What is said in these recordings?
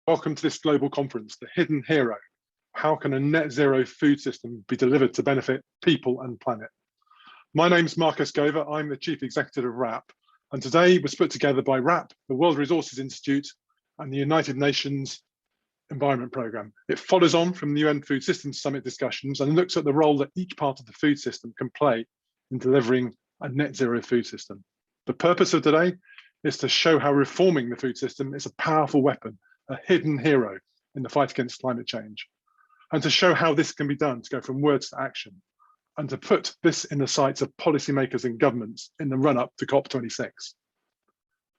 Welcome to this global conference, The Hidden Hero. How can a net zero food system be delivered to benefit people and planet? My name's Marcus Gover, I'm the Chief Executive of WRAP, and today was put together by WRAP, the World Resources Institute, and the United Nations Environment Programme. It follows on from the UN Food Systems Summit discussions and looks at the role that each part of the food system can play in delivering a net zero food system. The purpose of today is to show how reforming the food system is a powerful weapon, a hidden hero in the fight against climate change, and to show how this can be done to go from words to action, and to put this in the sights of policymakers and governments in the run-up to COP26.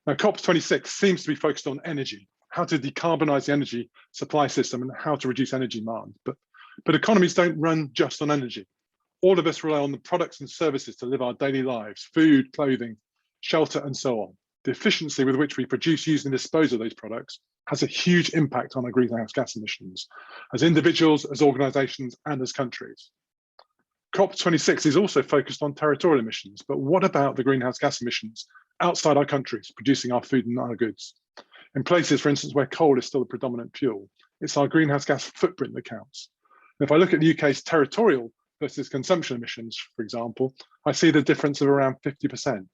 Now, COP26 seems to be focused on energy, how to decarbonize the energy supply system and how to reduce energy demand. But economies don't run just on energy. All of us rely on the products and services to live our daily lives: food, clothing, shelter, and so on. The efficiency with which we produce, use, and dispose of those products has a huge impact on our greenhouse gas emissions, as individuals, as organizations, and as countries. COP26 is also focused on territorial emissions, but what about the greenhouse gas emissions outside our countries, producing our food and our goods? In places, for instance, where coal is still the predominant fuel, it's our greenhouse gas footprint that counts. And if I look at the UK's territorial versus consumption emissions, for example, I see the difference of around 50%.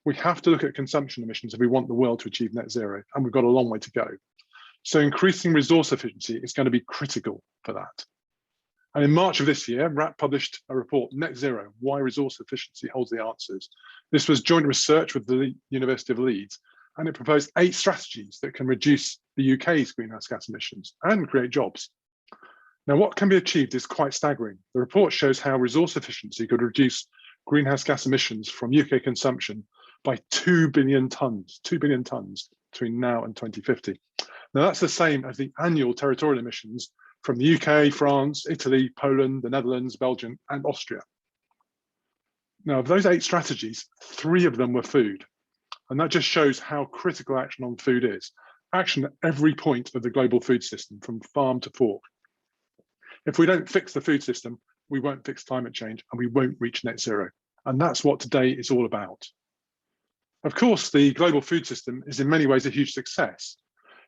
We have to look at consumption emissions if we want the world to achieve net zero, and we've got a long way to go. So increasing resource efficiency is going to be critical for that. And in March of this year, WRAP published a report, Net Zero, Why Resource Efficiency Holds the Answers. This was joint research with the University of Leeds, and it proposed 8 strategies that can reduce the UK's greenhouse gas emissions and create jobs. Now, what can be achieved is quite staggering. The report shows how resource efficiency could reduce greenhouse gas emissions from UK consumption by 2 billion tons between now and 2050. Now, that's the same as the annual territorial emissions from the UK, France, Italy, Poland, the Netherlands, Belgium, and Austria. Now, of those 8 strategies, 3 of them were food. And that just shows how critical action on food is. Action at every point of the global food system, from farm to fork. If we don't fix the food system, we won't fix climate change and we won't reach net zero. And that's what today is all about. Of course, the global food system is in many ways a huge success.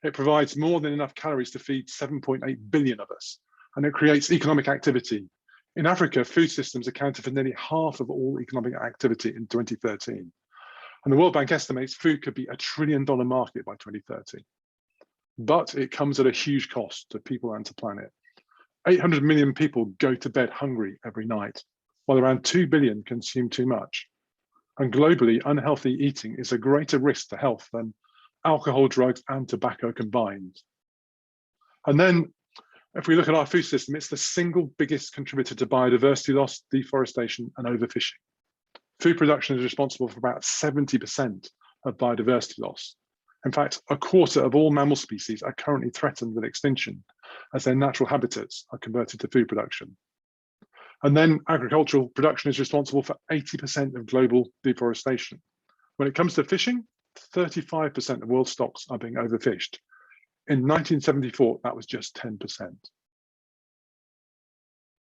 It provides more than enough calories to feed 7.8 billion of us, and it creates economic activity. In Africa, food systems accounted for nearly half of all economic activity in 2013. And the World Bank estimates food could be $1 trillion market by 2030. But it comes at a huge cost to people and to planet. 800 million people go to bed hungry every night, while around 2 billion consume too much. And globally, unhealthy eating is a greater risk to health than alcohol, drugs, and tobacco combined. And then, if we look at our food system, it's the single biggest contributor to biodiversity loss, deforestation, and overfishing. Food production is responsible for about 70% of biodiversity loss. In fact, a quarter of all mammal species are currently threatened with extinction as their natural habitats are converted to food production. And then agricultural production is responsible for 80% of global deforestation. When it comes to fishing, 35% of world stocks are being overfished. In 1974, that was just 10%.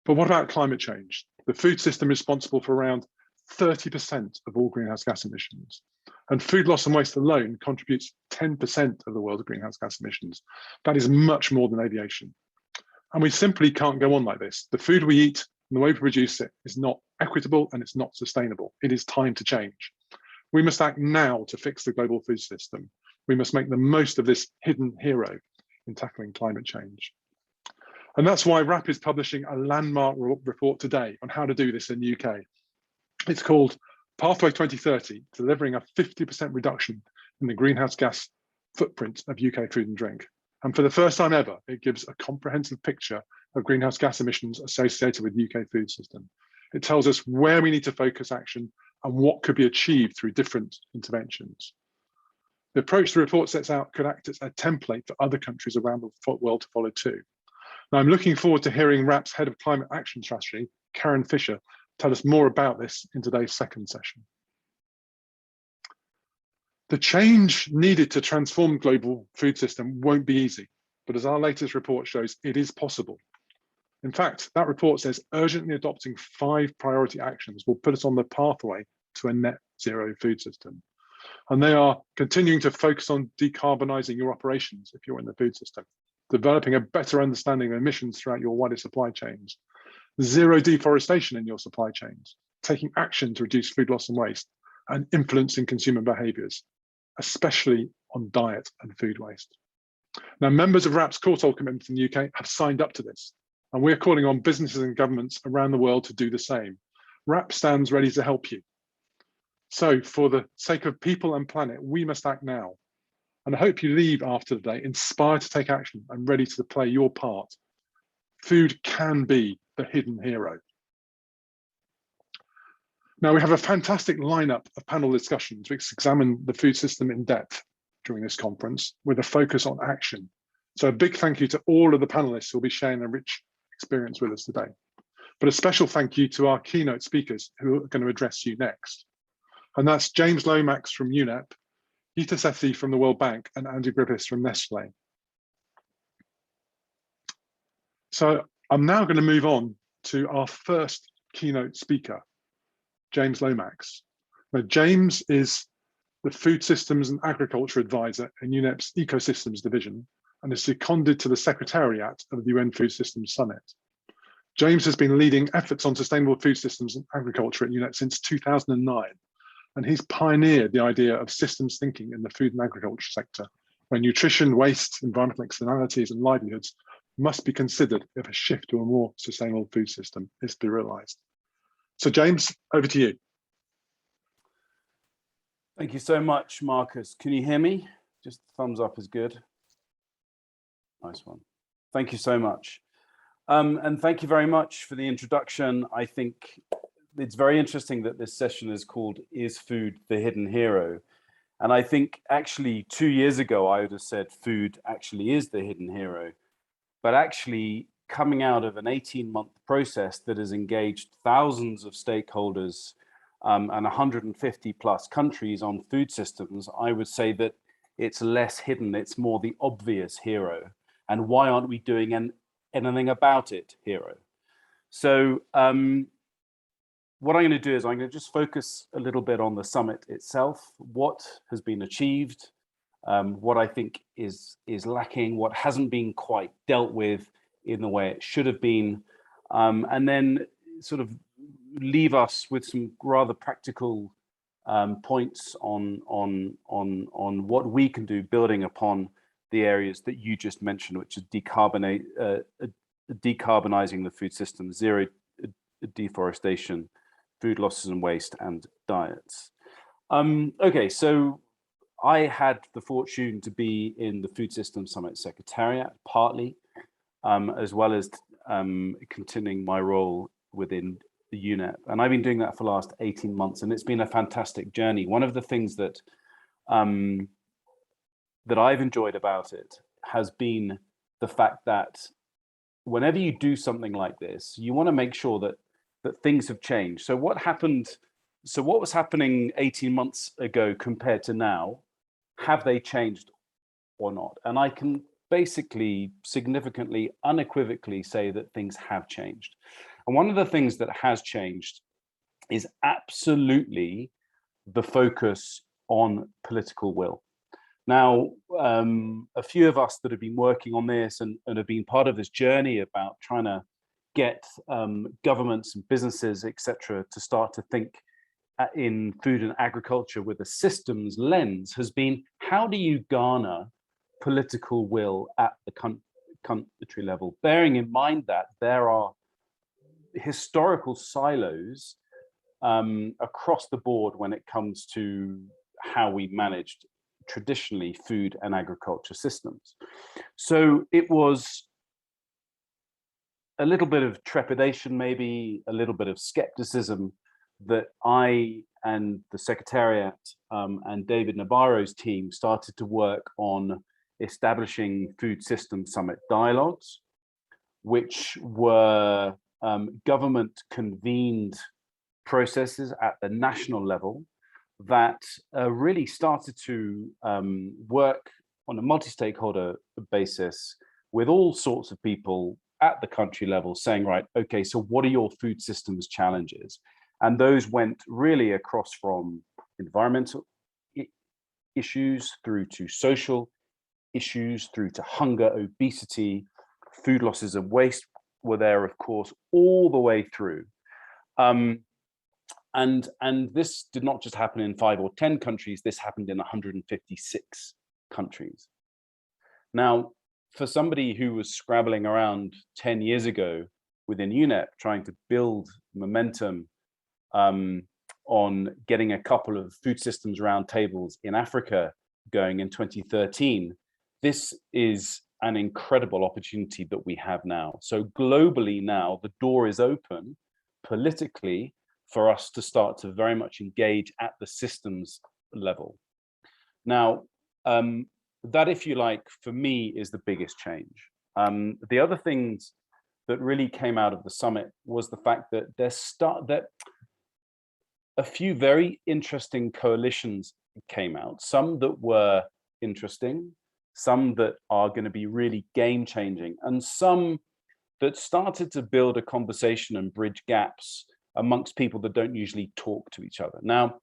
But what about climate change? The food system is responsible for around 30% of all greenhouse gas emissions. And food loss and waste alone contributes 10% of the world's greenhouse gas emissions. That is much more than aviation. And we simply can't go on like this. The food we eat and the way we produce it is not equitable and it's not sustainable. It is time to change. We must act now to fix the global food system. We must make the most of this hidden hero in tackling climate change. And that's why WRAP is publishing a landmark report today on how to do this in the UK. It's called Pathway 2030, delivering a 50% reduction in the greenhouse gas footprint of UK food and drink. And for the first time ever, it gives a comprehensive picture of greenhouse gas emissions associated with the UK food system. It tells us where we need to focus action and what could be achieved through different interventions. The approach the report sets out could act as a template for other countries around the world to follow too. Now, I'm looking forward to hearing WRAP's Head of Climate Action Strategy, Karen Fisher, tell us more about this in today's second session. The change needed to transform global food system won't be easy, but as our latest report shows, it is possible. In fact, that report says urgently adopting 5 priority actions will put us on the pathway to a net zero food system. And they are continuing to focus on decarbonising your operations if you're in the food system, developing a better understanding of emissions throughout your wider supply chains, zero deforestation in your supply chains, taking action to reduce food loss and waste, and influencing consumer behaviours, especially on diet and food waste. Now, members of WRAP's Quartile commitment in the UK have signed up to this, and we're calling on businesses and governments around the world to do the same. WRAP stands ready to help you. So for the sake of people and planet, we must act now. And I hope you leave after today inspired to take action and ready to play your part. Food can be the hidden hero. Now, we have a fantastic lineup of panel discussions which examine the food system in depth during this conference with a focus on action. So a big thank you to all of the panelists who will be sharing a rich experience with us today. But a special thank you to our keynote speakers who are going to address you next. And that's James Lomax from UNEP, Geeta Sethi from the World Bank, and Andrew Griffiths from Nestlé. So I'm now going to move on to our first keynote speaker, James Lomax. Now, James is the Food Systems and Agriculture Advisor in UNEP's Ecosystems Division and is seconded to the Secretariat of the UN Food Systems Summit. James has been leading efforts on sustainable food systems and agriculture at UNEP since 2009, and he's pioneered the idea of systems thinking in the food and agriculture sector, where nutrition, waste, environmental externalities, and livelihoods must be considered if a shift to a more sustainable food system is to be realised. So James, over to you. Thank you so much, Marcus. Can you hear me? Just thumbs up is good. Nice one. Thank you so much. And thank you very much for the introduction. I think it's very interesting that this session is called Is Food the Hidden Hero? And I think actually 2 years ago, I would have said food actually is the hidden hero. But actually coming out of an 18-month process that has engaged thousands of stakeholders and 150 plus countries on food systems, I would say that it's less hidden, it's more the obvious hero. And why aren't we doing anything about it, hero? So what I'm going to do is I'm going to just focus a little bit on the summit itself, what has been achieved, what I think is lacking, what hasn't been quite dealt with in the way it should have been, and then sort of leave us with some rather practical points on what we can do, building upon the areas that you just mentioned, which is decarbonizing the food system, zero deforestation, food losses and waste, and diets. Okay, so I had the fortune to be in the Food Systems Summit Secretariat, partly, as well as continuing my role within the UNEP. And I've been doing that for the last 18 months, and it's been a fantastic journey. One of the things that that I've enjoyed about it has been the fact that whenever you do something like this, you want to make sure that things have changed. So what was happening 18 months ago compared to now? Have they changed or not? And I can basically significantly, unequivocally say that things have changed. And one of the things that has changed is absolutely the focus on political will. Now, a few of us that have been working on this and have been part of this journey about trying to get governments and businesses, etc., to start to think in food and agriculture with a systems lens has been, how do you garner political will at the country level, bearing in mind that there are historical silos across the board when it comes to how we managed traditionally food and agriculture systems. So it was a little bit of trepidation, maybe a little bit of skepticism, that I and the Secretariat and David Nabarro's team started to work on establishing Food Systems Summit dialogues, which were government convened processes at the national level that really started to work on a multi-stakeholder basis with all sorts of people at the country level saying, right, okay, so what are your food systems challenges? And those went really across from environmental issues through to social issues through to hunger, obesity, food losses and waste were there, of course, all the way through. And this did not just happen in 5 or 10 countries, this happened in 156 countries. Now, for somebody who was scrabbling around 10 years ago within UNEP, trying to build momentum on getting a couple of food systems round tables in Africa going in 2013, this is an incredible opportunity that we have now. So globally now, the door is open politically for us to start to very much engage at the systems level. Now, that, if you like, for me, is the biggest change. The other things that really came out of the summit was the fact that that a few very interesting coalitions came out, some that were interesting, some that are going to be really game changing, and some that started to build a conversation and bridge gaps amongst people that don't usually talk to each other. Now,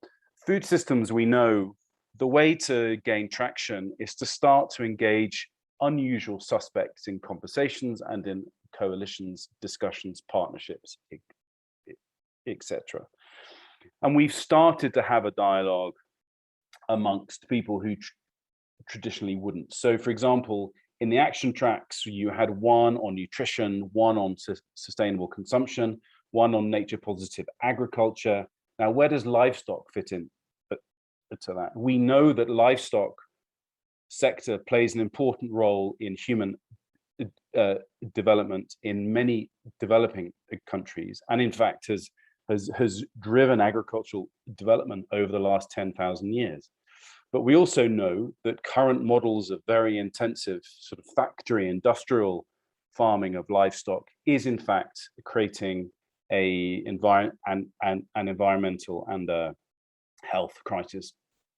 food systems, we know the way to gain traction is to start to engage unusual suspects in conversations and in coalitions, discussions, partnerships, etc. And we've started to have a dialogue amongst people who traditionally wouldn't. So, for example, in the action tracks, you had one on nutrition, one on sustainable consumption, one on nature positive agriculture. Now, where does livestock fit in to that? We know that livestock sector plays an important role in human development in many developing countries, and in fact has driven agricultural development over the last 10,000 years. But we also know that current models of very intensive sort of factory industrial farming of livestock is in fact creating an environmental and a health crisis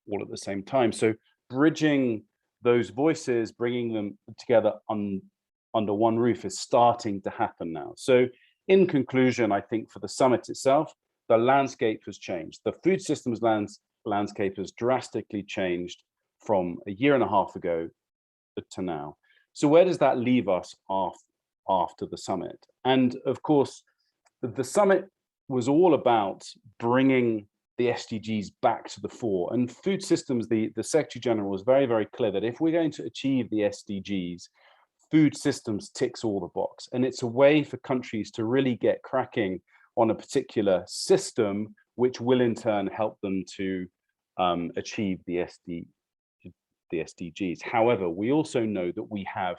all at the same time. So bridging those voices, bringing them together under one roof is starting to happen now. So in conclusion, I think for the summit itself, the landscape has changed. The food systems landscape has drastically changed from a year and a half ago to now. So where does that leave us after the summit? And of course, the summit was all about bringing the SDGs back to the fore. And food systems, the Secretary General was very, very clear that if we're going to achieve the SDGs, food systems ticks all the box. And it's a way for countries to really get cracking on a particular system, which will in turn help them to achieve the SDGs. However, we also know that we have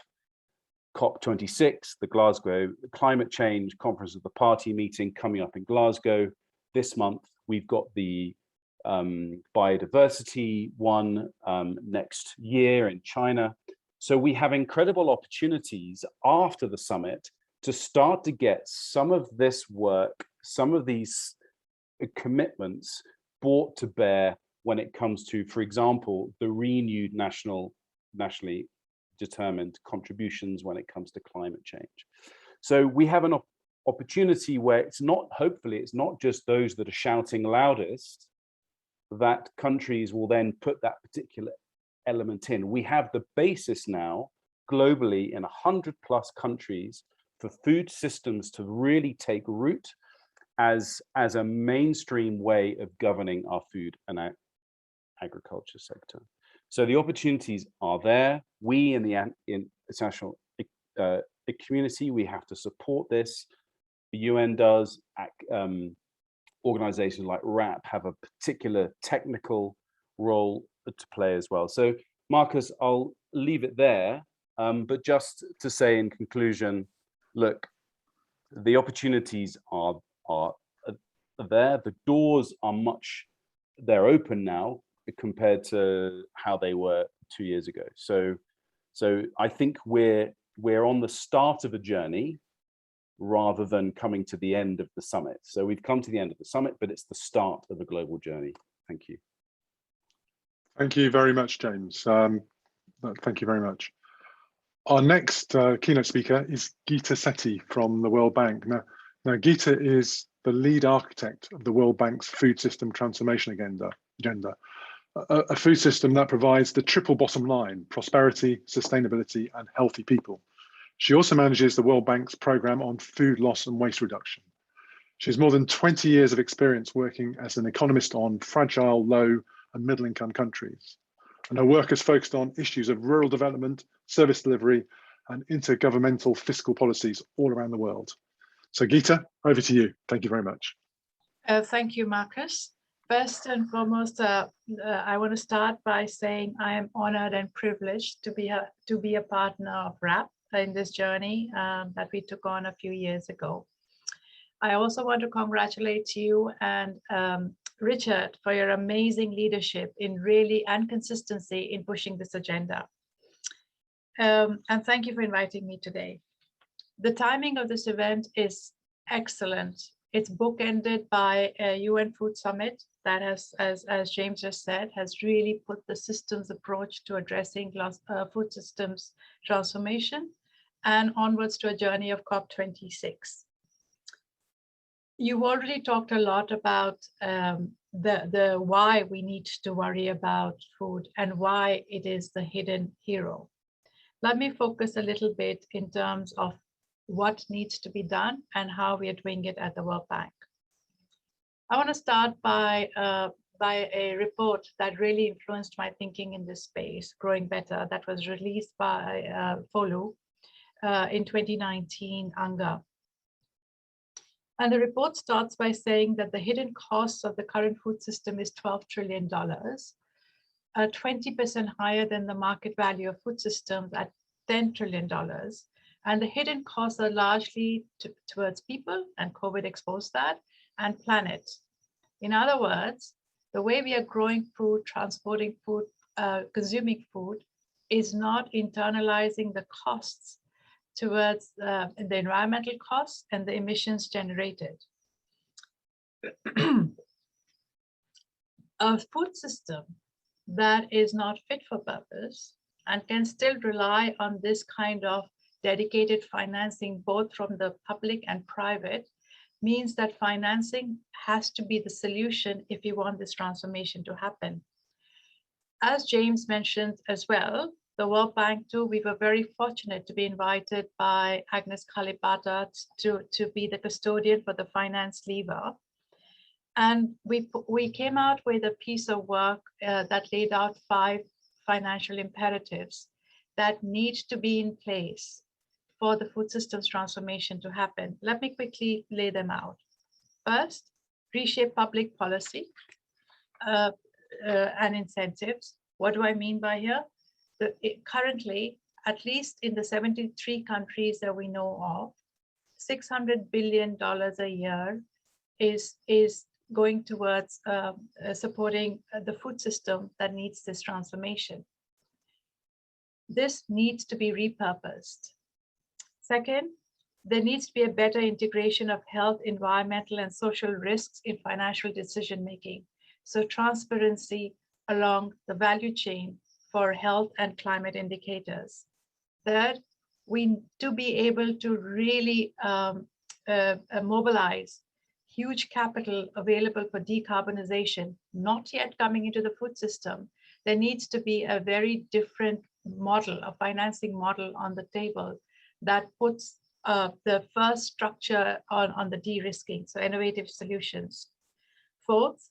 COP26, the Glasgow Climate Change Conference of the Party meeting coming up in Glasgow this month. We've got the biodiversity one next year in China. So we have incredible opportunities after the summit to start to get some of this work, some of these commitments brought to bear when it comes to, for example, the renewed nationally determined contributions when it comes to climate change. So we have an opportunity where it's not, hopefully, it's not just those that are shouting loudest that countries will then put that particular element in. We have the basis now globally in 100+ countries for food systems to really take root as a mainstream way of governing our food and agriculture sector. So the opportunities are there. We in the international community, we have to support this. The UN does. Organizations like WRAP have a particular technical role to play as well. So Marcus, I'll leave it there, but just to say in conclusion, look, the opportunities are there. The doors are they're open now compared to how they were 2 years ago. So I think we're on the start of a journey rather than coming to the end of the summit. So we've come to the end of the summit, but it's the start of a global journey. Thank you. Thank you very much, James. Thank you very much. Our next keynote speaker is Geeta Sethi from the World Bank. Now Geeta is the lead architect of the World Bank's food system transformation agenda. a food system that provides the triple bottom line: prosperity, sustainability, and healthy people. She also manages the World Bank's program on food loss and waste reduction. She has more than 20 years of experience working as an economist on fragile, low, and middle-income countries. And her work is focused on issues of rural development, service delivery, and intergovernmental fiscal policies all around the world. So Geeta, over to you. Thank you very much. Thank you, Marcus. First and foremost, I want to start by saying I am honored and privileged to be a partner of WRAP in this journey that we took on a few years ago. I also want to congratulate you and Richard for your amazing leadership and consistency in pushing this agenda. And thank you for inviting me today. The timing of this event is excellent. It's bookended by a UN Food Summit that has, as James just said, has really put the systems approach to addressing food systems transformation and onwards to a journey of COP26. You've already talked a lot about the why we need to worry about food and why it is the hidden hero. Let me focus a little bit in terms of what needs to be done and how we are doing it at the World Bank. I want to start by a report that really influenced my thinking in this space, Growing Better, that was released by FOLU in 2019, UNGA. And the report starts by saying that the hidden costs of the current food system is $12 trillion, 20% higher than the market value of food systems at $10 trillion. And the hidden costs are largely towards people, and COVID exposed that, and planet. In other words, the way we are growing food, transporting food, consuming food is not internalizing the costs towards the environmental costs and the emissions generated. A food system that is not fit for purpose and can still rely on this kind of dedicated financing, both from the public and private, means that financing has to be the solution if you want this transformation to happen. As James mentioned as well, the World Bank too, we were very fortunate to be invited by Agnes Kalibata to be the custodian for the finance lever. And we came out with a piece of work that laid out 5 financial imperatives that need to be in place for the food systems transformation to happen. Let me quickly lay them out. First, reshape public policy and incentives. What do I mean by here? Currently, at least in the 73 countries that we know of, $600 billion a year is going towards supporting the food system that needs this transformation. This needs to be repurposed. Second, there needs to be a better integration of health, environmental, and social risks in financial decision-making. So transparency along the value chain for health and climate indicators. Third, we need to be able to really mobilize huge capital available for decarbonization, not yet coming into the food system. There needs to be a very different model, a financing model on the table that puts the first structure on the de-risking, so innovative solutions. Fourth,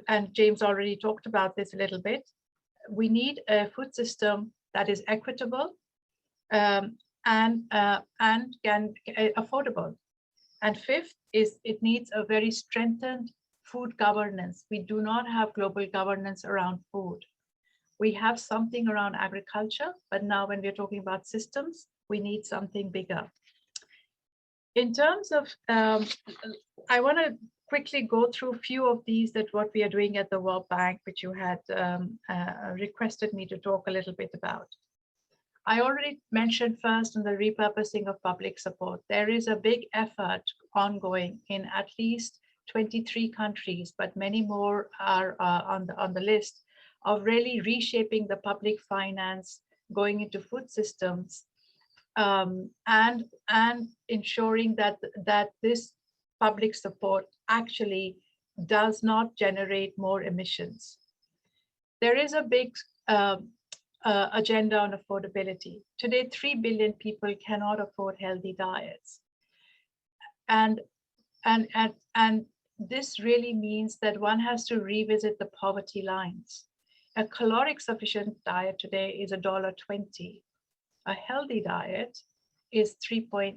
and James already talked about this a little bit, we need a food system that is equitable and can affordable. And fifth is it needs a very strengthened food governance. We do not have global governance around food. We have something around agriculture, but now when we're talking about systems, we need something bigger. In terms of, I want to quickly go through a few of these that what we are doing at the World Bank, which you had requested me to talk a little bit about. I already mentioned first on the repurposing of public support. There is a big effort ongoing in at least 23 countries, but many more are on the list of really reshaping the public finance, going into food systems, and ensuring that this public support actually does not generate more emissions. There is a big agenda on affordability. Today, 3 billion people cannot afford healthy diets. And this really means that one has to revisit the poverty lines. A caloric sufficient diet today is $1.20. A healthy diet is close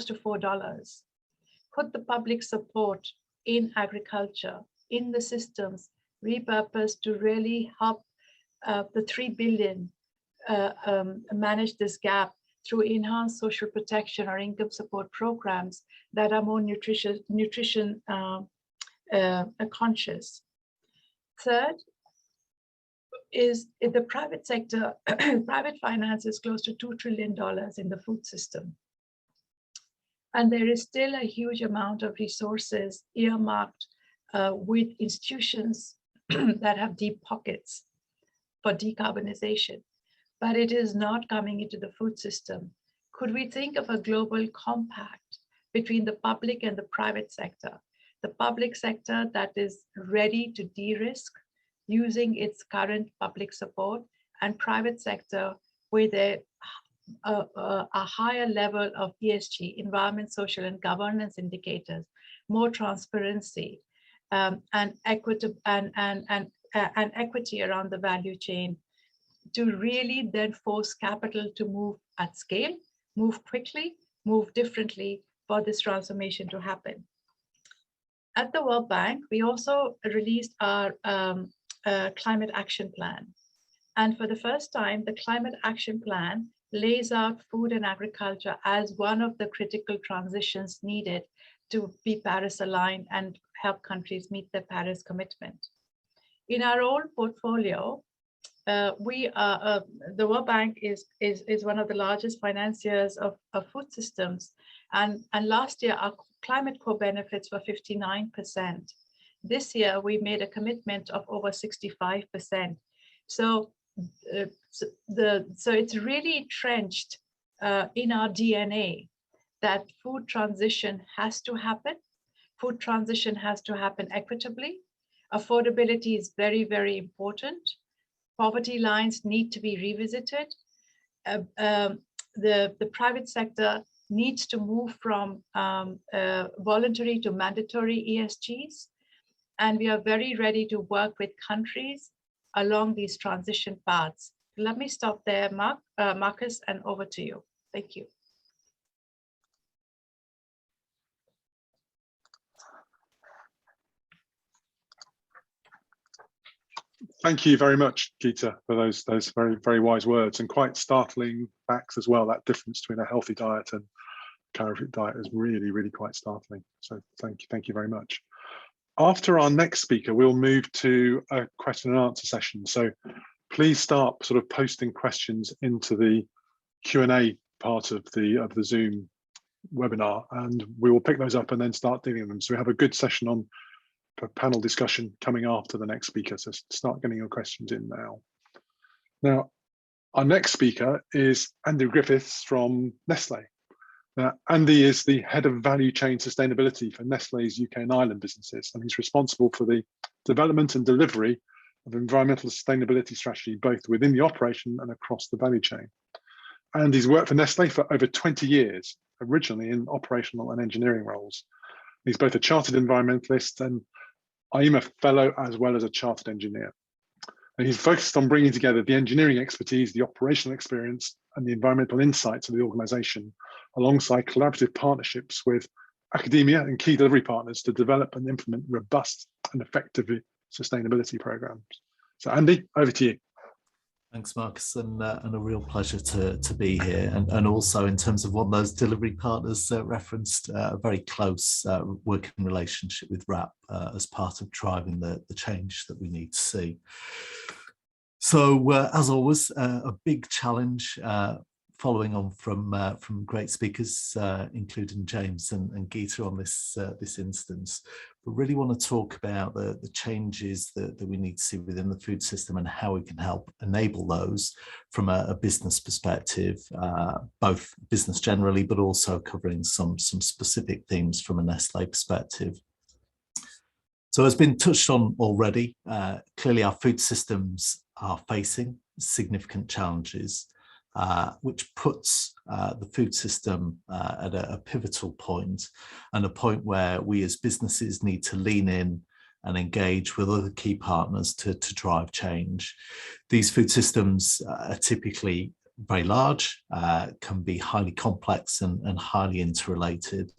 to $4. Put the public support in agriculture, in the systems, repurposed to really help the 3 billion manage this gap through enhanced social protection or income support programs that are more nutrition conscious. Third is in the private sector. Private finance is close to $2 trillion in the food system. And there is still a huge amount of resources earmarked with institutions that have deep pockets for decarbonization, but it is not coming into the food system. Could we think of a global compact between the public and the private sector? The public sector that is ready to de-risk using its current public support, and private sector with a higher level of ESG, environment, social, and governance indicators, more transparency, and equity around the value chain, to really then force capital to move at scale, move quickly, move differently for this transformation to happen. At the World Bank, we also released our climate action plan. And for the first time, the climate action plan lays out food and agriculture as one of the critical transitions needed to be Paris aligned and help countries meet their Paris commitment. In our own portfolio, the World Bank is one of the largest financiers of food systems. And last year, our climate core benefits were 59%. This year, we made a commitment of over 65%. So it's really entrenched in our DNA that food transition has to happen. Food transition has to happen equitably. Affordability is very, very important. Poverty lines need to be revisited. The private sector needs to move from voluntary to mandatory ESGs. And we are very ready to work with countries along these transition paths. Let me stop there, Marcus, and over to you. Thank you. Thank you very much, Geeta, for those very, very wise words, and quite startling facts as well. That difference between a healthy diet and calorific diet is really, really quite startling. So thank you very much. After our next speaker, we'll move to a question and answer session. So please start sort of posting questions into the Q&A part of the Zoom webinar, and we will pick those up and then start dealing with them. So we have a good session on panel discussion coming after the next speaker. So start getting your questions in now. Now, our next speaker is Andy Griffiths from Nestlé. Now, Andy is the head of value chain sustainability for Nestlé's UK and Ireland businesses, and he's responsible for the development and delivery of environmental sustainability strategy, both within the operation and across the value chain. And he's worked for Nestlé for over 20 years, originally in operational and engineering roles. He's both a chartered environmentalist and IEMA fellow, as well as a chartered engineer. And he's focused on bringing together the engineering expertise, the operational experience, and the environmental insights of the organization, alongside collaborative partnerships with academia and key delivery partners to develop and implement robust and effective sustainability programs. So Andy, over to you. Thanks, Marcus, and a real pleasure to be here. And also in terms of what those delivery partners referenced, a very close working relationship with WRAP as part of driving the change that we need to see. So as always, a big challenge following on from great speakers, including James and Geeta on this instance. We really want to talk about the changes that we need to see within the food system and how we can help enable those from a business perspective, both business generally, but also covering some specific themes from a Nestlé perspective. So as been touched on already, clearly our food systems are facing significant challenges, which puts the food system at a pivotal point, and a point where we as businesses need to lean in and engage with other key partners to drive change. These food systems are typically very large, can be highly complex and highly interrelated.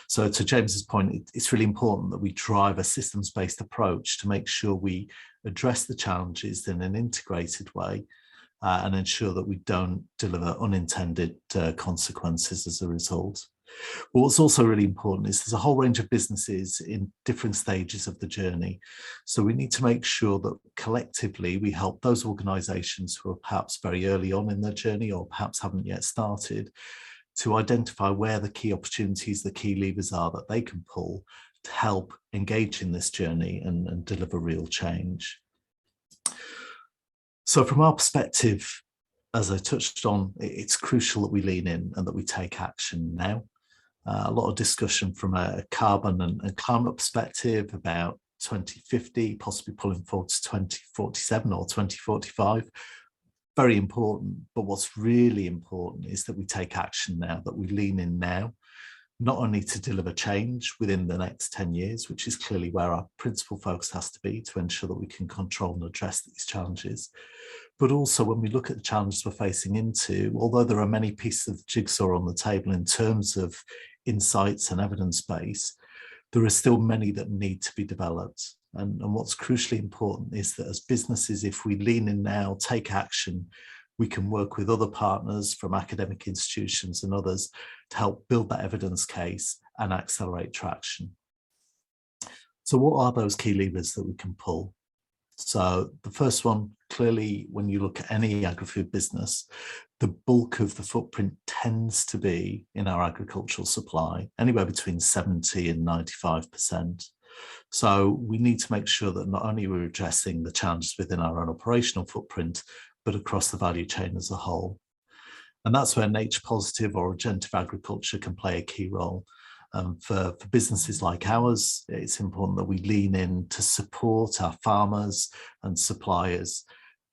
So to James's point, it's really important that we drive a systems-based approach to make sure we address the challenges in an integrated way and ensure that we don't deliver unintended consequences as a result. But what's also really important is there's a whole range of businesses in different stages of the journey. So we need to make sure that collectively we help those organisations who are perhaps very early on in their journey or perhaps haven't yet started to identify where the key opportunities, the key levers are that they can pull to help engage in this journey and deliver real change. So from our perspective, as I touched on, it's crucial that we lean in and that we take action now. A lot of discussion from a carbon and climate perspective about 2050, possibly pulling forward to 2047 or 2045. Very important, but what's really important is that we take action now, that we lean in now, not only to deliver change within the next 10 years, which is clearly where our principal focus has to be to ensure that we can control and address these challenges, but also when we look at the challenges we're facing into, although there are many pieces of the jigsaw on the table in terms of insights and evidence base, there are still many that need to be developed. And what's crucially important is that as businesses, if we lean in now, take action, we can work with other partners from academic institutions and others to help build that evidence case and accelerate traction. So what are those key levers that we can pull? So the first one, clearly, when you look at any agri-food business, the bulk of the footprint tends to be in our agricultural supply, anywhere between 70 and 95%. So we need to make sure that not only we're addressing the challenges within our own operational footprint, but across the value chain as a whole. And that's where nature positive or regenerative agriculture can play a key role. For businesses like ours, it's important that we lean in to support our farmers and suppliers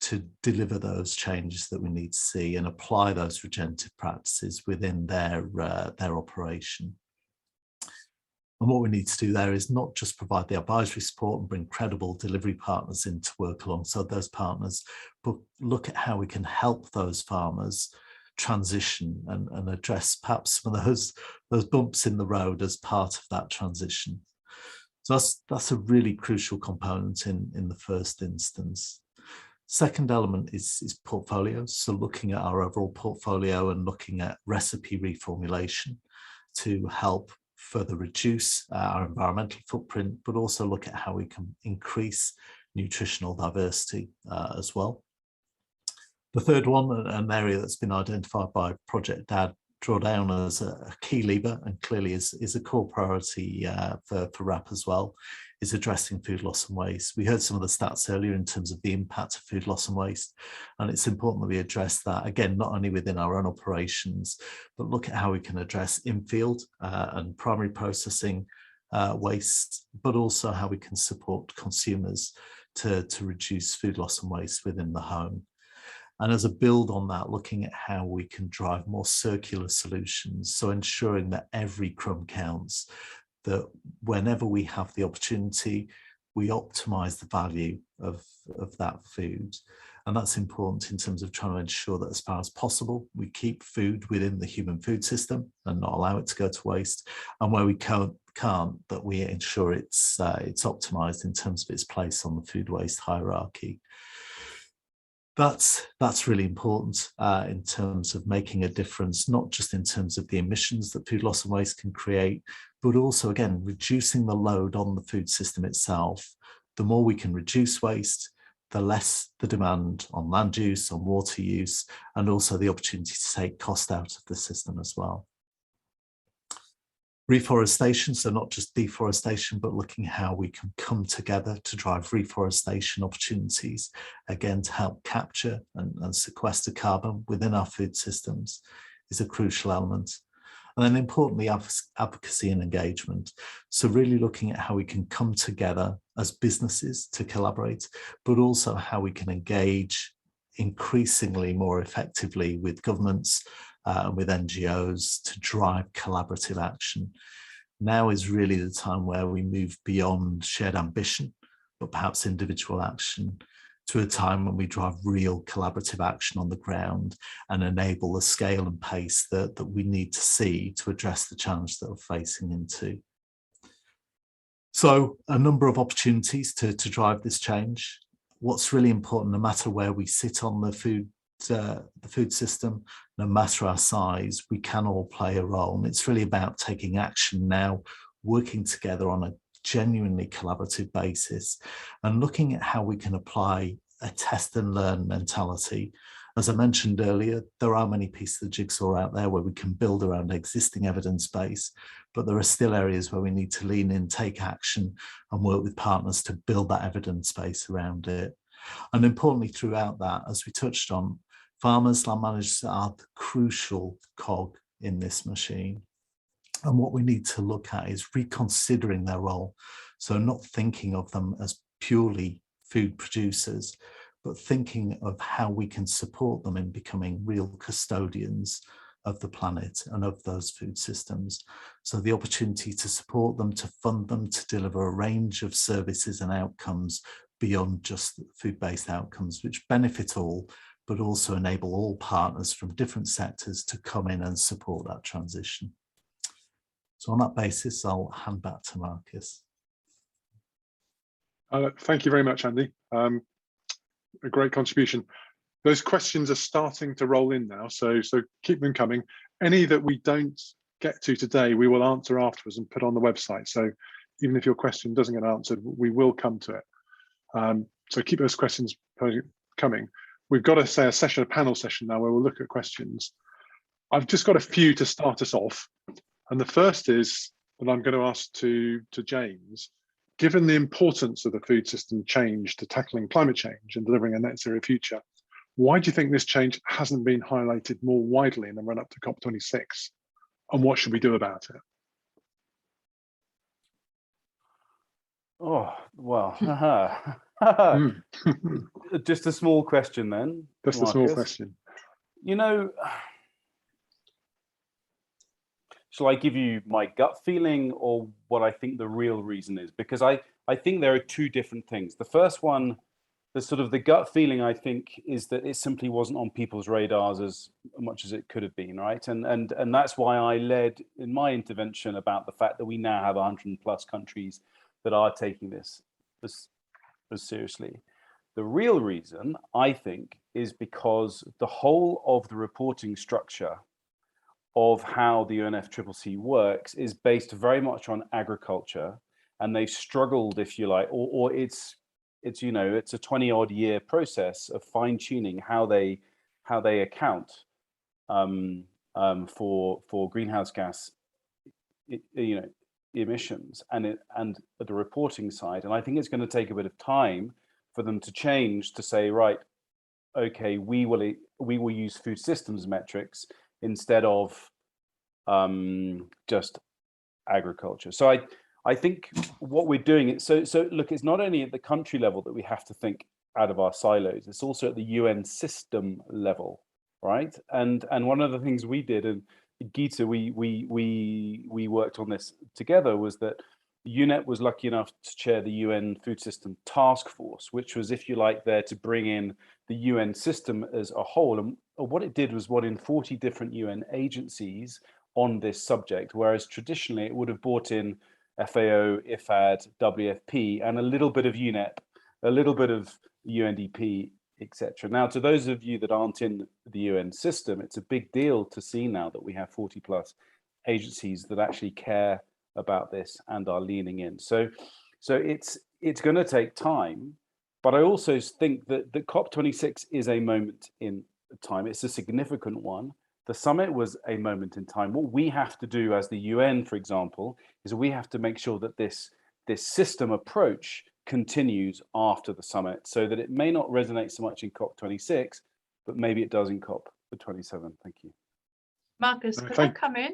to deliver those changes that we need to see and apply those regenerative practices within their operation. And what we need to do there is not just provide the advisory support and bring credible delivery partners in to work alongside those partners, but look at how we can help those farmers transition and address perhaps some of those bumps in the road as part of that transition. So that's a really crucial component in the first instance. Second element is portfolios. So looking at our overall portfolio and looking at recipe reformulation to help further reduce our environmental footprint, but also look at how we can increase nutritional diversity as well. The third one, an area that's been identified by Project DAD Drawdown as a key lever and clearly is a core priority for WRAP as well, is addressing food loss and waste. We heard some of the stats earlier in terms of the impact of food loss and waste, and it's important that we address that, again, not only within our own operations, but look at how we can address in-field and primary processing waste, but also how we can support consumers to reduce food loss and waste within the home. And as a build on that, looking at how we can drive more circular solutions. So ensuring that every crumb counts, that whenever we have the opportunity, we optimize the value of that food. And that's important in terms of trying to ensure that as far as possible, we keep food within the human food system and not allow it to go to waste. And where we can't, that we ensure it's optimized in terms of its place on the food waste hierarchy. That's really important in terms of making a difference, not just in terms of the emissions that food loss and waste can create, but also, again, reducing the load on the food system itself. The more we can reduce waste, the less the demand on land use, on water use, and also the opportunity to take cost out of the system as well. Reforestation, so not just deforestation, but looking how we can come together to drive reforestation opportunities, again, to help capture and sequester carbon within our food systems is a crucial element. And then importantly, advocacy and engagement. So really looking at how we can come together as businesses to collaborate, but also how we can engage increasingly more effectively with governments and with NGOs to drive collaborative action. Now is really the time where we move beyond shared ambition, but perhaps individual action, to a time when we drive real collaborative action on the ground and enable the scale and pace that we need to see to address the challenge that we're facing into. So a number of opportunities to drive this change. What's really important, no matter where we sit on the food system, no matter our size, we can all play a role. And it's really about taking action now, working together on a genuinely collaborative basis and looking at how we can apply a test and learn mentality. As I mentioned earlier, there are many pieces of the jigsaw out there where we can build around existing evidence base, but there are still areas where we need to lean in, take action and work with partners to build that evidence base around it. And importantly, throughout that, as we touched on, farmers, land managers are the crucial cog in this machine. And what we need to look at is reconsidering their role. So not thinking of them as purely food producers, but thinking of how we can support them in becoming real custodians of the planet and of those food systems. So the opportunity to support them, to fund them, to deliver a range of services and outcomes beyond just food-based outcomes, which benefit all, but also enable all partners from different sectors to come in and support that transition. So on that basis, I'll hand back to Marcus. Thank you very much, Andy. A great contribution. Those questions are starting to roll in now, so keep them coming. Any that we don't get to today, we will answer afterwards and put on the website. So even if your question doesn't get answered, we will come to it. So keep those questions coming. We've got a panel session now where we'll look at questions. I've just got a few to start us off. And the first is that I'm going to ask to James, given the importance of the food system change to tackling climate change and delivering a net zero future, why do you think this change hasn't been highlighted more widely in the run up to COP26? And what should we do about it? Oh, well, just a small question then. Just Marcus. A small question. You know, shall I give you my gut feeling or what I think the real reason is? Because I think there are two different things. The first one, the gut feeling, I think, is that it simply wasn't on people's radars as much as it could have been, right? And that's why I led in my intervention about the fact that we now have 100+ countries that are taking this as seriously. The real reason, I think, is because the whole of the reporting structure of how the UNFCCC works is based very much on agriculture, and they've struggled, if you like, or it's a 20-odd year process of fine-tuning how they account for greenhouse gas emissions and the reporting side. And I think it's going to take a bit of time for them to change to say, right, okay, we will use food systems metrics instead of just agriculture. So I think what we're doing is so look, it's not only at the country level that we have to think out of our silos, it's also at the UN system level, right? And one of the things we did, and Geeta, we worked on this together, was that UNEP was lucky enough to chair the UN Food System Task Force, which was, if you like, there to bring in the UN system as a whole. And what it did was brought in 40 different UN agencies on this subject, whereas traditionally it would have brought in FAO, IFAD, WFP, and a little bit of UNEP, a little bit of UNDP, etc. Now, to those of you that aren't in the UN system, it's a big deal to see now that we have 40+ agencies that actually care about this and are leaning in. So it's going to take time, but I also think that the COP26 is a moment in time. It's a significant one. The summit was a moment in time. What we have to do as the UN, for example, is we have to make sure that this system approach continues after the summit, so that it may not resonate so much in COP26, but maybe it does in COP27. Thank you. Marcus, could I come in?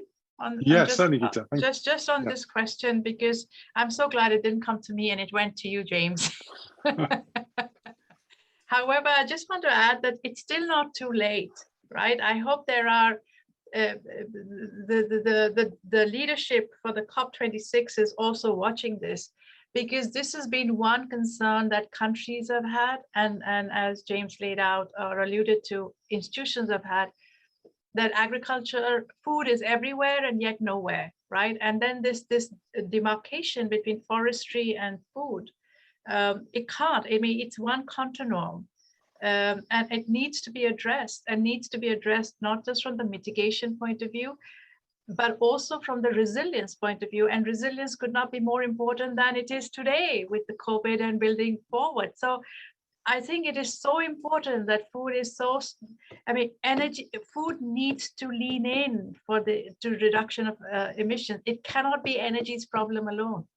Yes, certainly, Geeta. Just on this question, because I'm so glad it didn't come to me and it went to you, James. However, I just want to add that it's still not too late, right? I hope there are the leadership for the COP26 is also watching this, because this has been one concern that countries have had, and as James laid out or alluded to, institutions have had, that agriculture, food is everywhere and yet nowhere, right? And then this demarcation between forestry and food, it can't, I mean, it's one continuum. And it needs to be addressed, and needs to be addressed not just from the mitigation point of view, but also from the resilience point of view. And resilience could not be more important than it is today with the COVID and building forward. So I think it is so important that food is so, I mean, energy, food needs to lean in for the reduction of emissions. It cannot be energy's problem alone.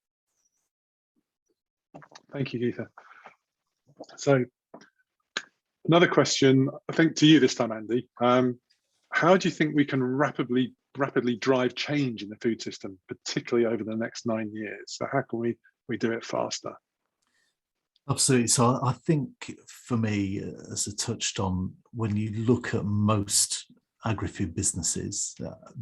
Thank you, Geeta. So another question, I think to you this time, Andy. How do you think we can rapidly drive change in the food system, particularly over the next 9 years? So how can we do it faster? Absolutely. So I think for me, as I touched on, when you look at most agri-food businesses,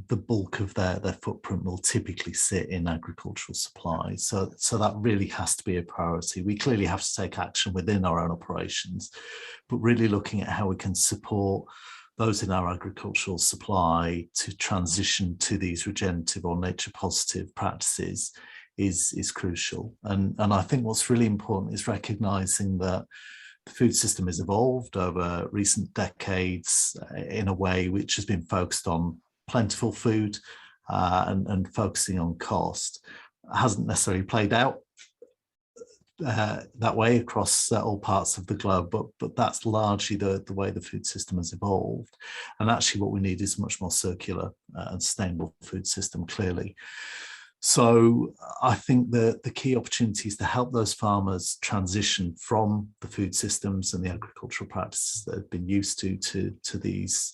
the bulk of their footprint will typically sit in agricultural supply. So that really has to be a priority. We clearly have to take action within our own operations, but really looking at how we can support those in our agricultural supply to transition to these regenerative or nature positive practices is crucial. And I think what's really important is recognizing that the food system has evolved over recent decades in a way which has been focused on plentiful food and focusing on cost. It hasn't necessarily played out that way across all parts of the globe, but that's largely the way the food system has evolved. And actually what we need is a much more circular and sustainable food system, clearly. So I think the key opportunity is to help those farmers transition from the food systems and the agricultural practices that have been used to these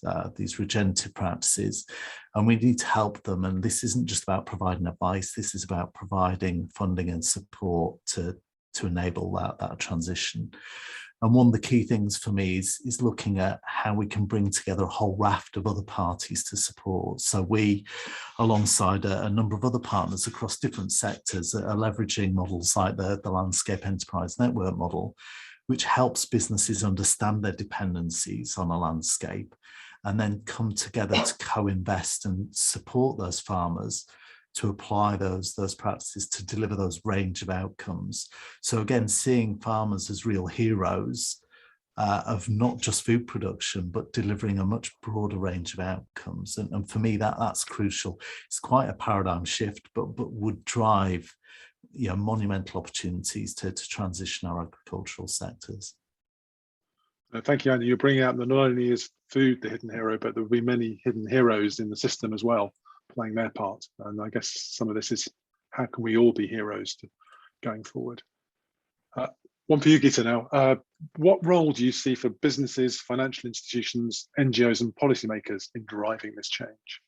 regenerative practices. And we need to help them. And this isn't just about providing advice. This is about providing funding and support to enable that transition. And one of the key things for me is looking at how we can bring together a whole raft of other parties to support. So we, alongside a number of other partners across different sectors, are leveraging models like the Landscape Enterprise Network model, which helps businesses understand their dependencies on a landscape and then come together to co-invest and support those farmers to apply those practices to deliver those range of outcomes. So again, seeing farmers as real heroes of not just food production, but delivering a much broader range of outcomes. And for me, that's crucial. It's quite a paradigm shift, but would drive monumental opportunities to transition our agricultural sectors. Thank you, Andy. You're bringing out that not only is food the hidden hero, but there will be many hidden heroes in the system as well, playing their part. And I guess some of this is how can we all be heroes going forward. One for you, Geeta, now. What role do you see for businesses, financial institutions, NGOs and policymakers in driving this change?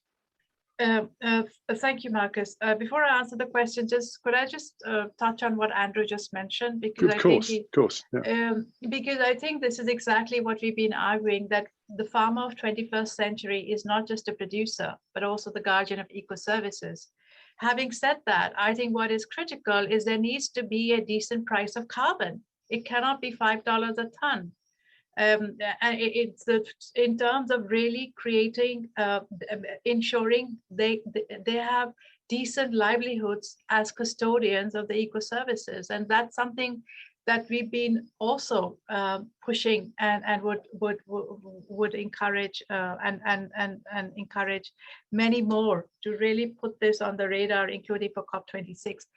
Thank you, Marcus. Before I answer the question, could I touch on what Andrew just mentioned? Because of course, yeah. Because I think this is exactly what we've been arguing, that the farmer of 21st century is not just a producer, but also the guardian of eco-services. Having said that, I think what is critical is there needs to be a decent price of carbon. It cannot be $5 a ton. And it's in terms of really creating, ensuring they have decent livelihoods as custodians of the eco-services. And that's something that we've been also pushing and would encourage and encourage many more to really put this on the radar, including for COP26.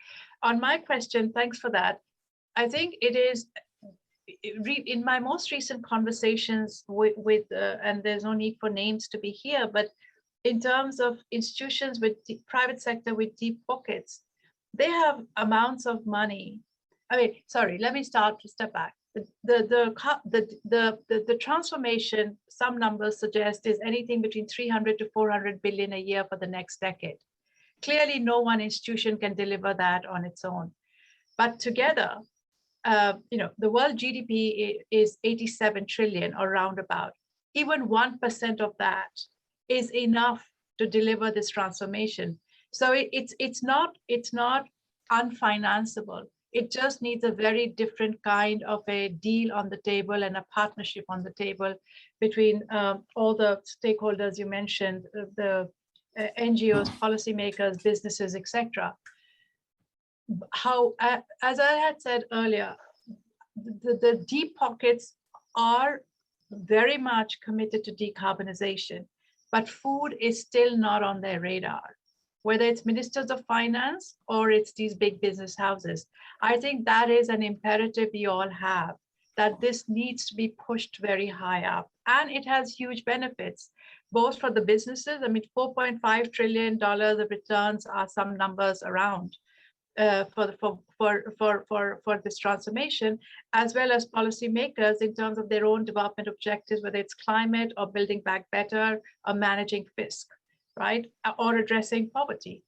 On my question, thanks for that. I think it is, in my most recent conversations with and there's no need for names to be here, but in terms of institutions with private sector with deep pockets, they have amounts of money. I mean, sorry, let me step back. The transformation, some numbers suggest, is anything between 300 to 400 billion a year for the next decade. Clearly, no one institution can deliver that on its own. But together, the world GDP is 87 trillion or roundabout. Even 1% of that is enough to deliver this transformation. So it's not unfinanceable. It just needs a very different kind of a deal on the table and a partnership on the table between all the stakeholders you mentioned, the NGOs, policymakers, businesses, etc. As I had said earlier, the deep pockets are very much committed to decarbonization, but food is still not on their radar, whether it's ministers of finance or it's these big business houses. I think that is an imperative we all have, that this needs to be pushed very high up. And it has huge benefits, both for the businesses. I mean, $4.5 trillion of returns are some numbers around for this transformation, as well as policymakers in terms of their own development objectives, whether it's climate or building back better or managing fisc, right? Or addressing poverty.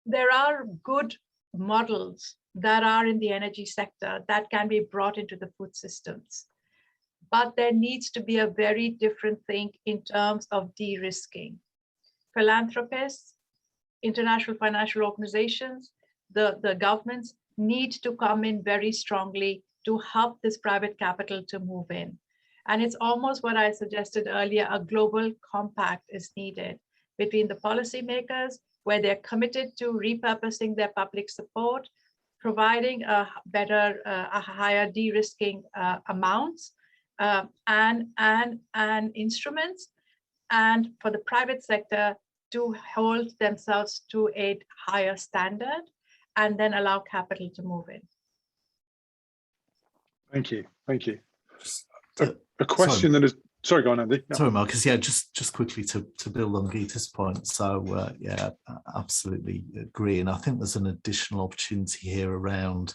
There are good models that are in the energy sector that can be brought into the food systems. But there needs to be a very different thing in terms of de-risking. Philanthropists, international financial organizations, the governments need to come in very strongly to help this private capital to move in. And it's almost what I suggested earlier, a global compact is needed between the policymakers, where they're committed to repurposing their public support, providing a higher de-risking amounts and instruments, and for the private sector to hold themselves to a higher standard and then allow capital to move in. Thank you. Thank you. A question that is, sorry, go on, Andy. Yeah. Sorry, Marcus. Yeah, just quickly to build on Geeta's point. So yeah, absolutely agree. And I think there's an additional opportunity here around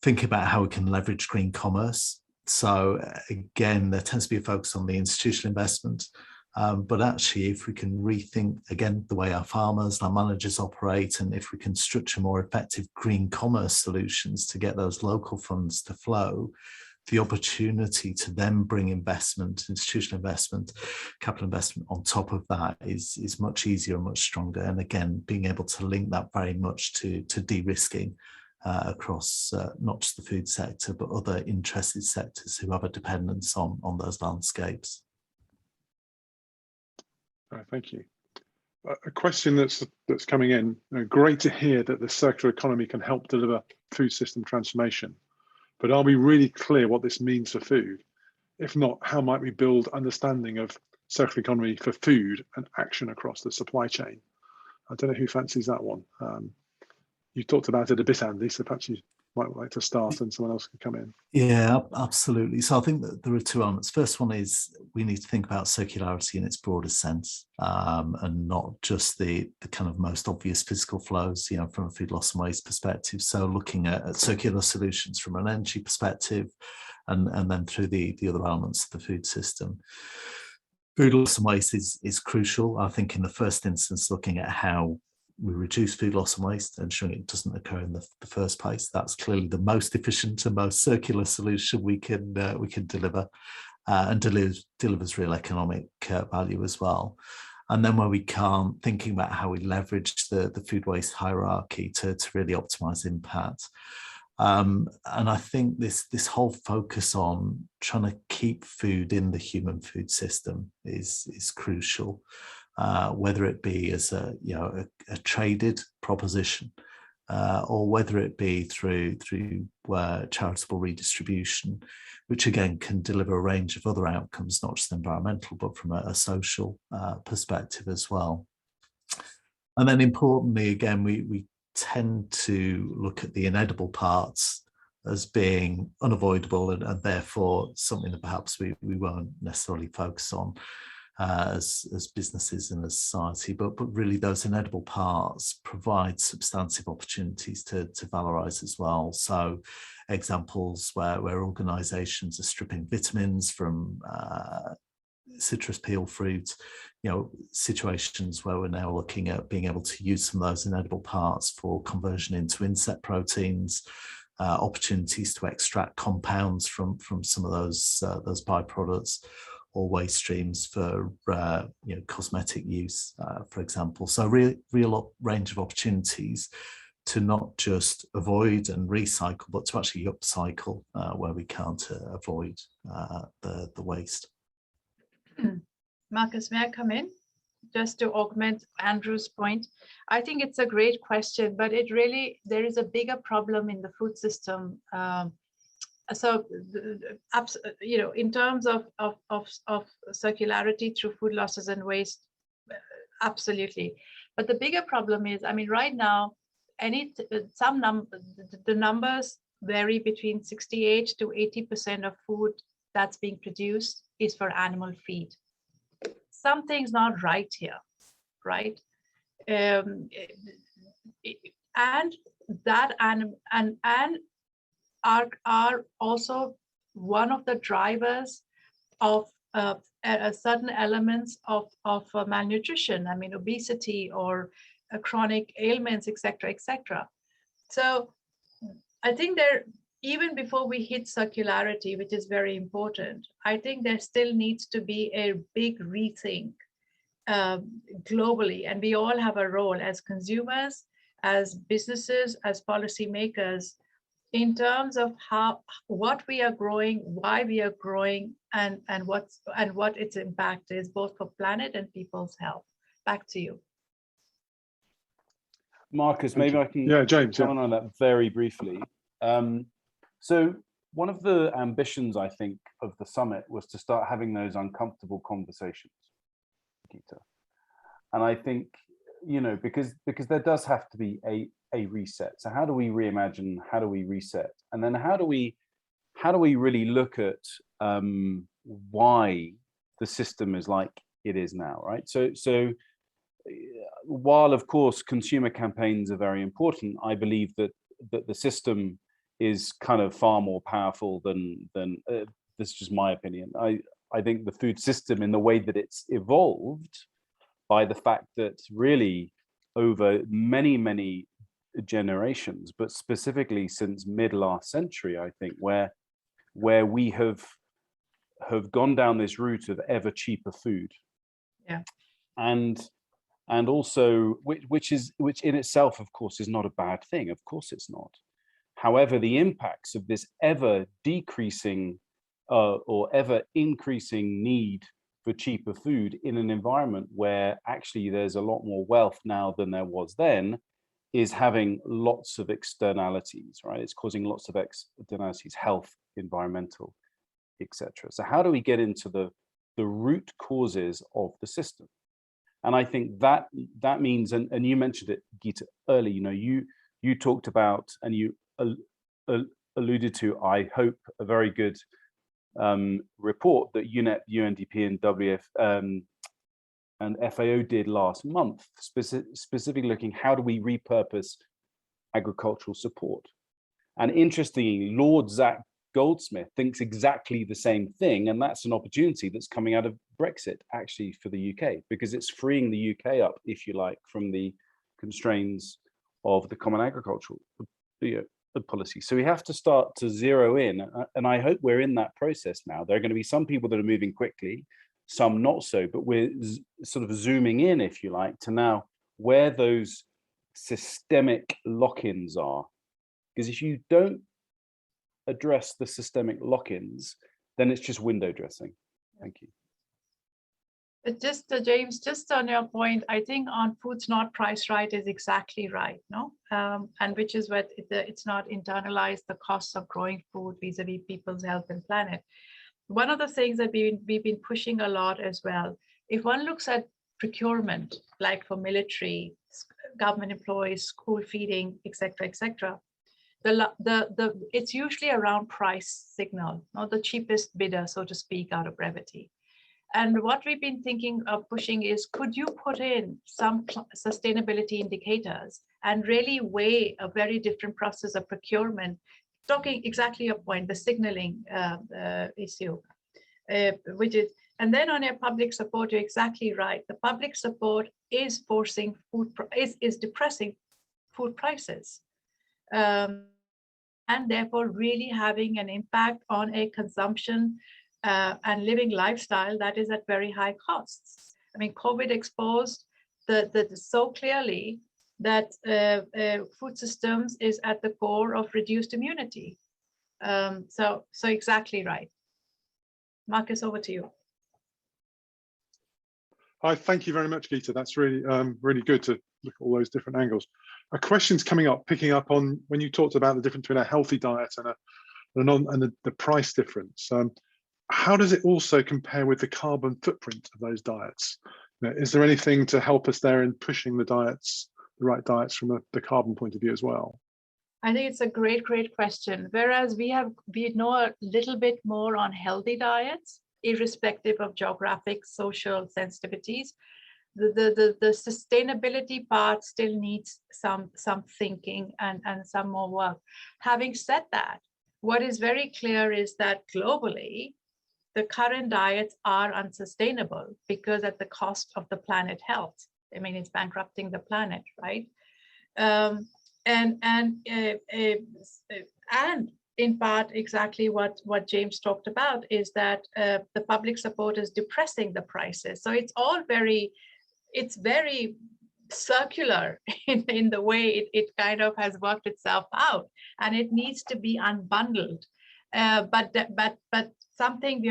thinking about how we can leverage green commerce. So again, there tends to be a focus on the institutional investment. But actually, if we can rethink, again, the way our farmers, our managers operate, and if we can structure more effective green commerce solutions to get those local funds to flow, the opportunity to then bring investment, institutional investment, capital investment on top of that is much easier and much stronger. And again, being able to link that very much to de-risking across not just the food sector, but other interested sectors who have a dependence on those landscapes. Thank you. A question that's coming in. Great to hear that the circular economy can help deliver food system transformation, but are we really clear what this means for food? If not, how might we build understanding of circular economy for food and action across the supply chain? I don't know who fancies that one. You talked about it a bit, Andy, so perhaps you might like to start and someone else can come in. Yeah, absolutely. So I think that there are two elements. First one is we need to think about circularity in its broadest sense, and not just the kind of most obvious physical flows, from a food loss and waste perspective. So looking at circular solutions from an energy perspective, and then through the other elements of the food system. Food loss and waste is crucial. I think in the first instance, looking at how we reduce food loss and waste, ensuring it doesn't occur in the first place. That's clearly the most efficient and most circular solution we can deliver, and delivers real economic value as well. And then where we can't, thinking about how we leverage the food waste hierarchy to really optimize impact. And I think this whole focus on trying to keep food in the human food system is crucial. Whether it be as a traded proposition, or whether it be through charitable redistribution, which again can deliver a range of other outcomes, not just environmental, but from a social perspective as well. And then importantly, again, we tend to look at the inedible parts as being unavoidable and therefore something that perhaps we won't necessarily focus on. as businesses and as society, but really those inedible parts provide substantive opportunities to valorize as well. So examples where organizations are stripping vitamins from citrus peel fruit, situations where we're now looking at being able to use some of those inedible parts for conversion into insect proteins, opportunities to extract compounds from some of those byproducts, or waste streams for cosmetic use, for example. So real range of opportunities to not just avoid and recycle, but to actually upcycle where we can't avoid the waste. Marcus, may I come in? Just to augment Andrew's point, I think it's a great question, but there is a bigger problem in the food system. In terms of circularity through food losses and waste, absolutely. But the bigger problem is, right now, the numbers vary between 68 to 80% of food that's being produced is for animal feed. Something's not right here, right? And are also one of the drivers of certain elements of malnutrition. Obesity or chronic ailments, etc., etc. So I think even before we hit circularity, which is very important, I think there still needs to be a big rethink globally, and we all have a role as consumers, as businesses, as policymakers, in terms of what we are growing, why we are growing, and what its impact is, both for planet and people's health. Back to you, Marcus. Maybe I can James, comment on that very briefly. So one of the ambitions, I think, of the summit was to start having those uncomfortable conversations, Geeta. And I think, because there does have to be a reset. So how do we reimagine? How do we reset? And then how do we really look at why the system is like it is now, right? So while of course consumer campaigns are very important, I believe that the system is kind of far more powerful than this is just my opinion. I think the food system, in the way that it's evolved, by the fact that really over many generations, but specifically since mid last century, I think, where we have gone down this route of ever cheaper food, and also which in itself, of course, is not a bad thing. Of course, it's not. However, the impacts of this ever decreasing or ever increasing need for cheaper food in an environment where actually there's a lot more wealth now than there was then, is having lots of externalities, right? It's causing lots of externalities, health, environmental, etc. So how do we get into the root causes of the system? And I think that means, and you mentioned it, Geeta, early, you talked about, and you alluded to, I hope, a very good report that UNEP, UNDP, and WF and FAO did last month, specifically looking how do we repurpose agricultural support. And interestingly, Lord Zach Goldsmith thinks exactly the same thing, and that's an opportunity that's coming out of Brexit actually for the UK, because it's freeing the UK up, if you like, from the constraints of the common agricultural policy. So we have to start to zero in, and I hope we're in that process now. There are going to be some people that are moving quickly, some not so, but we're sort of zooming in, if you like, to now where those systemic lock-ins are. Because if you don't address the systemic lock-ins, then it's just window dressing. Thank you. But just James, just on your point, I think on food's not priced right is exactly right, no? And which is what it's not internalized the costs of growing food vis-a-vis people's health and planet. One of the things that we've been pushing a lot as well, if one looks at procurement, like for military, government employees, school feeding, etc., etc., it's usually around price signal, not the cheapest bidder, so to speak, out of brevity. And what we've been thinking of pushing is, could you put in some sustainability indicators and really weigh a very different process of procurement, talking exactly your point, the signaling issue, which is, and then on your public support, you're exactly right. The public support is forcing is depressing food prices. And therefore really having an impact on a consumption and living lifestyle that is at very high costs. I mean, COVID exposed so clearly that food systems is at the core of reduced immunity. So exactly right. Marcus, over to you. Hi, thank you very much, Geeta. That's really, really good to look at all those different angles. A question's coming up, picking up on when you talked about the difference between a healthy diet and the price difference. How does it also compare with the carbon footprint of those diets? You know, is there anything to help us there in pushing the right diets from the carbon point of view as well? I think it's a great question. Whereas we know a little bit more on healthy diets, irrespective of geographic, social sensitivities. The sustainability part still needs some thinking and some more work. Having said that, what is very clear is that globally, the current diets are unsustainable because at the cost of the planet health. I mean, it's bankrupting the planet, right? And in part, exactly what James talked about is that the public support is depressing the prices. So it's very circular in the way it kind of has worked itself out, and it needs to be unbundled. But something we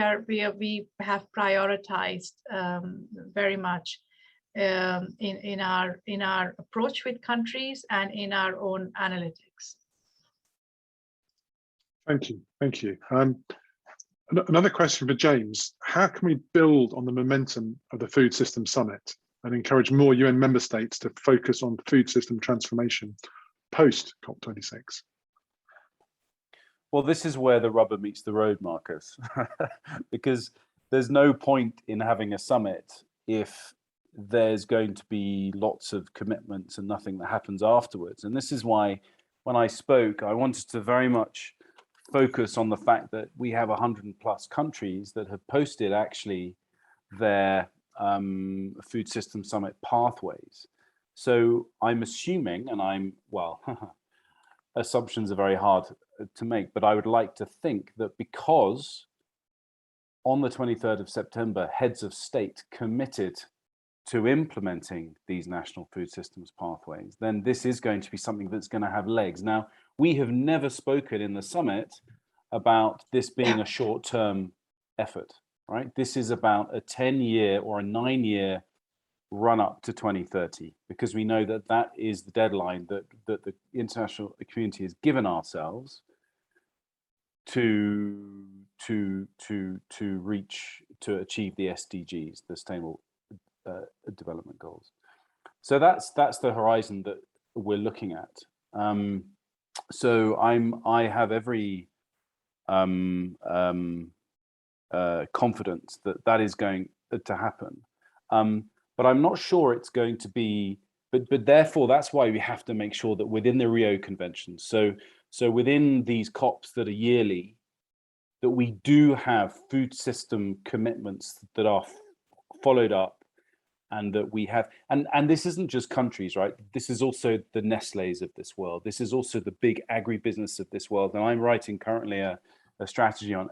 have prioritized very much in our approach with countries and in our own analytics. Thank you. Another question for James. How can we build on the momentum of the Food System Summit and encourage more UN member states to focus on food system transformation post COP26? Well, this is where the rubber meets the road, Marcus, because there's no point in having a summit if there's going to be lots of commitments and nothing that happens afterwards. And this is why when I spoke, I wanted to very much focus on the fact that we have 100+ countries that have posted actually their Food System Summit pathways. So I'm assuming, and assumptions are very hard to make, but I would like to think that because on the 23rd of September, heads of state committed to implementing these national food systems pathways, then this is going to be something that's going to have legs. Now, we have never spoken in the summit about this being a short-term effort, right? This is about a 10-year or a 9-year run up to 2030, because we know that that is the deadline that the international community has given ourselves to achieve the SDGs, the Sustainable Development Goals. So that's the horizon that we're looking at. So I have every confidence that that is going to happen. But I'm not sure it's going to be, but therefore that's why we have to make sure that within the Rio Convention, so within these COPs that are yearly, that we do have food system commitments that are followed up, and that we have, and this isn't just countries, right? This is also the Nestlés of this world. This is also the big agribusiness of this world. And I'm writing currently a strategy on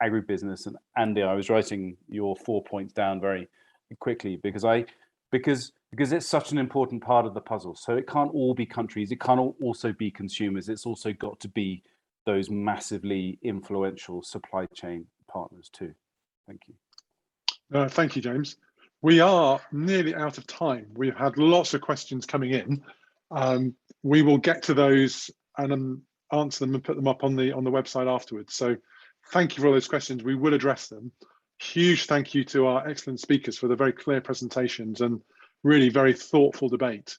agribusiness, and Andy, I was writing your 4 points down very quickly because it's such an important part of the puzzle. So it can't all be countries, it can't also be consumers, it's also got to be those massively influential supply chain partners too. Thank you. Thank you, James. We are nearly out of time. We've had lots of questions coming in. We will get to those and answer them and put them up on the website afterwards. So thank you for all those questions. We will address them. Huge thank you to our excellent speakers for the very clear presentations and really very thoughtful debate.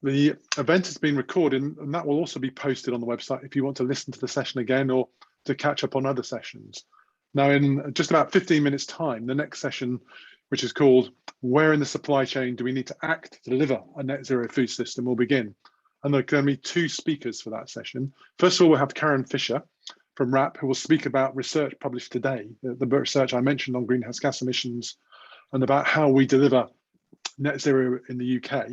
The event has been recorded and that will also be posted on the website if you want to listen to the session again or to catch up on other sessions. Now, in just about 15 minutes time, the next session, which is called Where in the Supply Chain Do We Need to Act to Deliver a Net Zero Food System, will begin. And there are going to be 2 speakers for that session. First of all, we'll have Karen Fisher from WRAP, who will speak about research published today, the research I mentioned on greenhouse gas emissions, and about how we deliver net zero in the UK.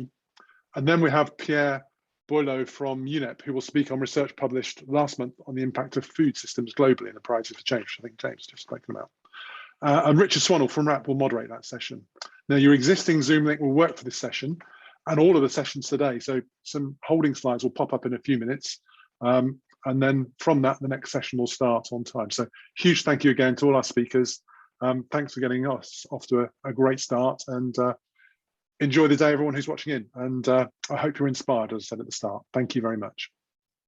And then we have Pierre Boileau from UNEP, who will speak on research published last month on the impact of food systems globally and the priorities for change. I think James just spoken about. And Richard Swannell from WRAP will moderate that session. Now, your existing Zoom link will work for this session and all of the sessions today. So some holding slides will pop up in a few minutes. And then from that, the next session will start on time. So huge thank you again to all our speakers. Thanks for getting us off to a great start, and enjoy the day, everyone who's watching in. And I hope you're inspired, as I said at the start. Thank you very much.